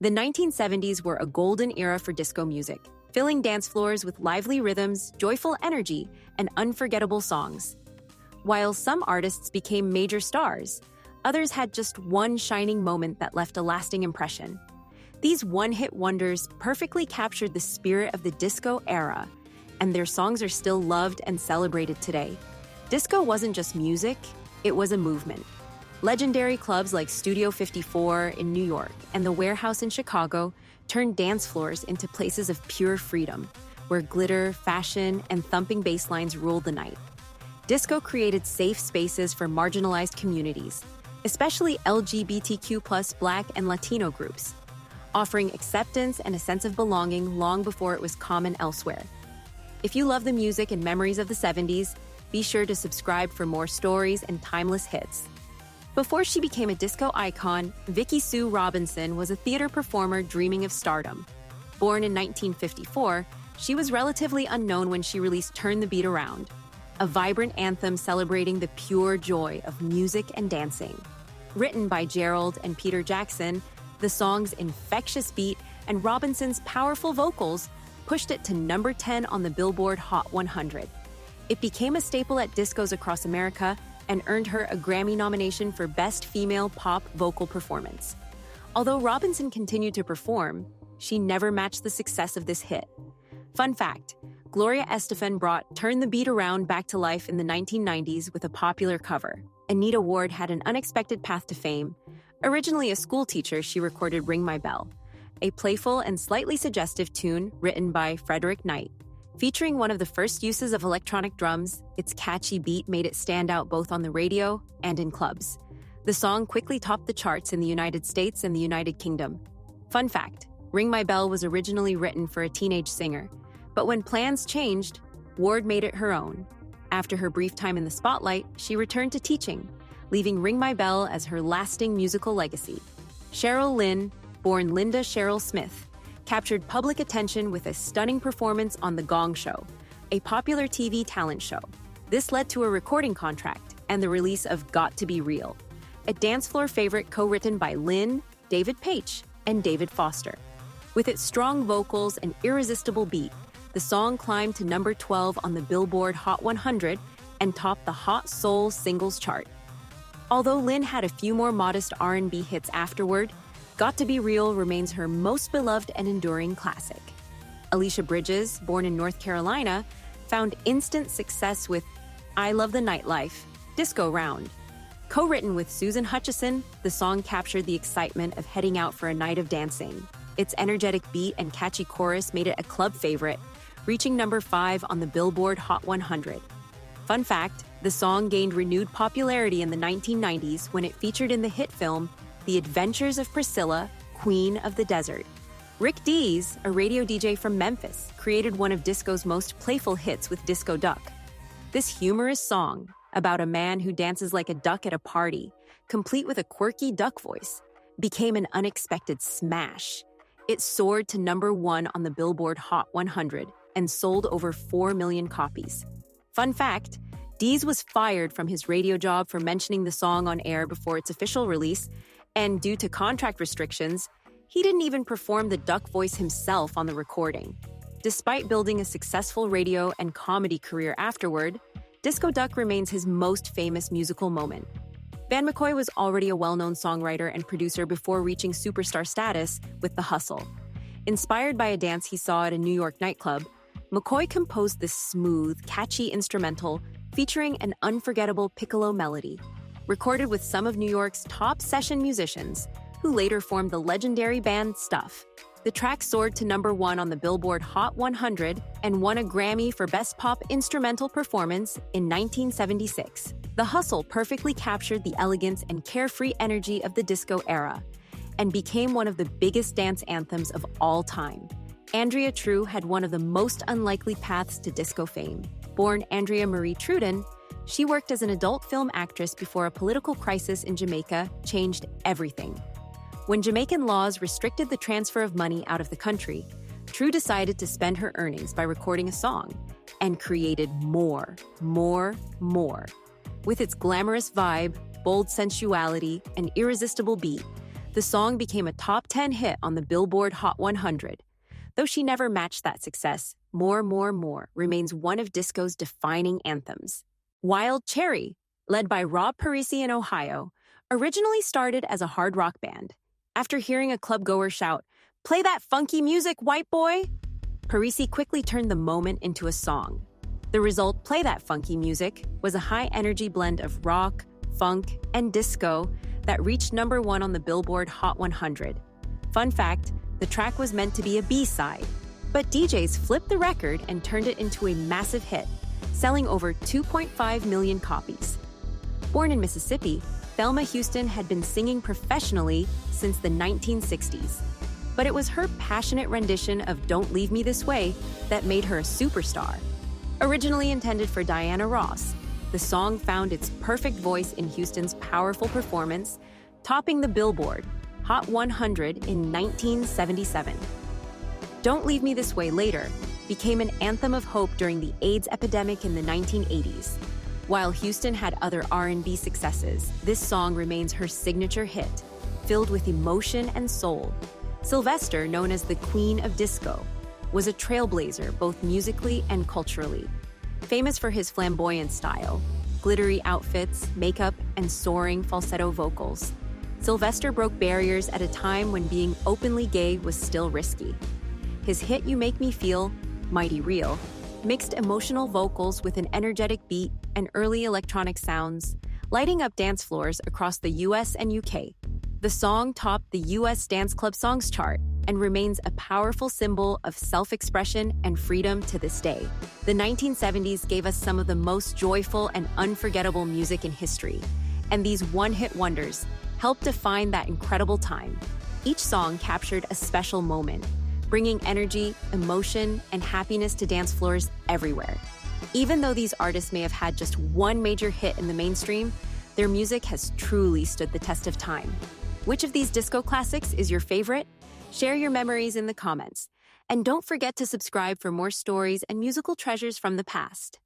The 1970s were a golden era for disco music, filling dance floors with lively rhythms, joyful energy, and unforgettable songs. While some artists became major stars, others had just one shining moment that left a lasting impression. These one-hit wonders perfectly captured the spirit of the disco era, and their songs are still loved and celebrated today. Disco wasn't just music, it was a movement. Legendary clubs like Studio 54 in New York and the Warehouse in Chicago turned dance floors into places of pure freedom, where glitter, fashion, and thumping basslines ruled the night. Disco created safe spaces for marginalized communities, especially LGBTQ+ Black and Latino groups, offering acceptance and a sense of belonging long before it was common elsewhere. If you love the music and memories of the 70s, be sure to subscribe for more stories and timeless hits. Before she became a disco icon, Vicky Sue Robinson was a theater performer dreaming of stardom. Born in 1954, she was relatively unknown when she released Turn the Beat Around, a vibrant anthem celebrating the pure joy of music and dancing. Written by Gerald and Peter Jackson, the song's infectious beat and Robinson's powerful vocals pushed it to number 10 on the Billboard Hot 100. It became a staple at discos across America and earned her a Grammy nomination for Best Female Pop Vocal Performance. Although Robinson continued to perform, she never matched the success of this hit. Fun fact, Gloria Estefan brought Turn the Beat Around back to life in the 1990s with a popular cover. Anita Ward had an unexpected path to fame. Originally a school teacher, she recorded Ring My Bell, a playful and slightly suggestive tune written by Frederick Knight. Featuring one of the first uses of electronic drums, its catchy beat made it stand out both on the radio and in clubs. The song quickly topped the charts in the United States and the United Kingdom. Fun fact, Ring My Bell was originally written for a teenage singer, but when plans changed, Ward made it her own. After her brief time in the spotlight, she returned to teaching, leaving Ring My Bell as her lasting musical legacy. Cheryl Lynn, born Linda Cheryl Smith, captured public attention with a stunning performance on The Gong Show, a popular TV talent show. This led to a recording contract and the release of Got to Be Real, a dance floor favorite co-written by Lynn, David Paich, and David Foster. With its strong vocals and irresistible beat, the song climbed to number 12 on the Billboard Hot 100 and topped the Hot Soul Singles chart. Although Lynn had a few more modest R&B hits afterward, Got to Be Real remains her most beloved and enduring classic. Alicia Bridges, born in North Carolina, found instant success with I Love the Nightlife, Disco Round. Co-written with Susan Hutchison, the song captured the excitement of heading out for a night of dancing. Its energetic beat and catchy chorus made it a club favorite, reaching number 5 on the Billboard Hot 100. Fun fact, the song gained renewed popularity in the 1990s when it featured in the hit film The Adventures of Priscilla, Queen of the Desert. Rick Dees, a radio DJ from Memphis, created one of disco's most playful hits with Disco Duck. This humorous song, about a man who dances like a duck at a party, complete with a quirky duck voice, became an unexpected smash. It soared to number 1 on the Billboard Hot 100 and sold over 4 million copies. Fun fact, Dees was fired from his radio job for mentioning the song on air before its official release, and due to contract restrictions, he didn't even perform the duck voice himself on the recording. Despite building a successful radio and comedy career afterward, Disco Duck remains his most famous musical moment. Van McCoy was already a well-known songwriter and producer before reaching superstar status with The Hustle. Inspired by a dance he saw at a New York nightclub, McCoy composed this smooth, catchy instrumental featuring an unforgettable piccolo melody. Recorded with some of New York's top session musicians, who later formed the legendary band Stuff. The track soared to number 1 on the Billboard Hot 100 and won a Grammy for Best Pop Instrumental Performance in 1976. The Hustle perfectly captured the elegance and carefree energy of the disco era and became one of the biggest dance anthems of all time. Andrea True had one of the most unlikely paths to disco fame. Born Andrea Marie Truden, she worked as an adult film actress before a political crisis in Jamaica changed everything. When Jamaican laws restricted the transfer of money out of the country, True decided to spend her earnings by recording a song and created more. With its glamorous vibe, bold sensuality, and irresistible beat, The song became a top 10 hit on the Billboard Hot 100. Though she never matched that success, More, More, More remains one of disco's defining anthems. Wild Cherry, led by Rob Parisi in Ohio, originally started as a hard rock band. After hearing a club-goer shout, "Play that funky music, white boy!" Parisi quickly turned the moment into a song. The result, Play That Funky Music, was a high-energy blend of rock, funk, and disco that reached #1 on the Billboard Hot 100. Fun fact, the track was meant to be a B-side, but DJs flipped the record and turned it into a massive hit, selling over 2.5 million copies. Born in Mississippi, Thelma Houston had been singing professionally since the 1960s. But it was her passionate rendition of Don't Leave Me This Way that made her a superstar. Originally intended for Diana Ross, the song found its perfect voice in Houston's powerful performance, topping the Billboard Hot 100 in 1977. Don't Leave Me This Way later became an anthem of hope during the AIDS epidemic in the 1980s. While Houston had other R&B successes, this song remains her signature hit, filled with emotion and soul. Sylvester, known as the Queen of Disco, was a trailblazer both musically and culturally. Famous for his flamboyant style, glittery outfits, makeup, and soaring falsetto vocals, Sylvester broke barriers at a time when being openly gay was still risky. His hit You Make Me Feel, Mighty Real, mixed emotional vocals with an energetic beat and early electronic sounds, lighting up dance floors across the US and UK. The song topped the US Dance Club Songs chart and remains a powerful symbol of self-expression and freedom to this day. The 1970s gave us some of the most joyful and unforgettable music in history, and these one-hit wonders helped define that incredible time. Each song captured a special moment, bringing energy, emotion, and happiness to dance floors everywhere. Even though these artists may have had just one major hit in the mainstream, their music has truly stood the test of time. Which of these disco classics is your favorite? Share your memories in the comments. And don't forget to subscribe for more stories and musical treasures from the past.